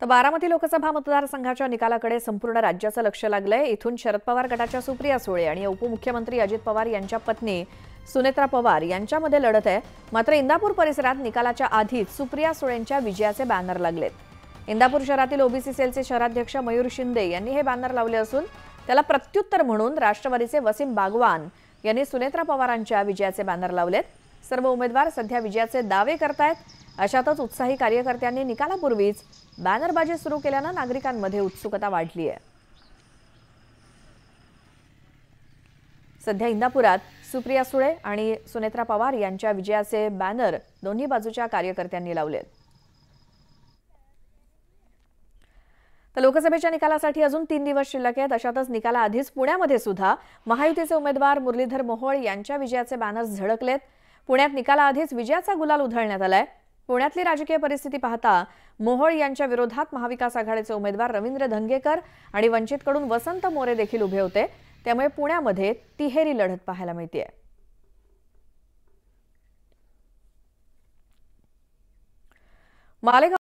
तर बारामती लोकसभा मतदारसंघाच्या निकालाकडे संपूर्ण राज्याचं लक्ष लागलंय। इथून शरद पवार गटाच्या सुप्रिया सुळे आणि उपमुख्यमंत्री अजित पवार यांच्या पत्नी सुनेत्रा पवार यांच्यामध्ये लढत आहे। मात्र इंदापूर परिसरात निकालाच्या आधीच सुप्रिया सुळेंच्या विजयाचे बॅनर लागलेत। इंदापूर शहरातील ओबीसी सेलचे शहराध्यक्ष मयूर शिंदे यांनी हे बॅनर लावले असून त्याला प्रत्युत्तर म्हणून राष्ट्रवादीचे वसीम बागवान यांनी सुनेत्रा पवारांच्या विजयाचे बॅनर लावलेत। सर्व उमेदवार सध्या विजयाचे दावे करतायत। अशातच उत्साही कार्यकर्त्यांनी निकालापूर्वीच बॅनरबाजी सुरू केल्याने नागरिकांमध्ये उत्सुकता वाढली आहे। सध्या इंदापुरात सुप्रिया सुळे आणि सुनेत्रा पवार यांच्या विजयाचे बॅनर दोन्ही बाजूच्या कार्यकर्त्यांनी लावलेत। तर लोकसभेच्या निकालासाठी अजून 3 दिवस शिल्लक आहेत। अशातच निकालाआधीच पुण्यामध्ये सुद्धा महायुतीचे उमेदवार मुरलीधर मोहोळ यांच्या विजयाचे बॅनर्स झळकलेत। पुण्यात निकालाआधीच विजयाचा गुलाल उधळण्यात आलाय। पुण्यातली राजकीय परिस्थिती पाहता मोहोळ यांच्या विरोधात महाविकास आघाडीचे उमेदवार रवींद्र धंगेकर आणि वंचितकडून वसंत मोरे देखील उभे होते। त्यामुळे पुण्यामध्ये तिहेरी लढत पाहायला मिळतेय। मालेगाव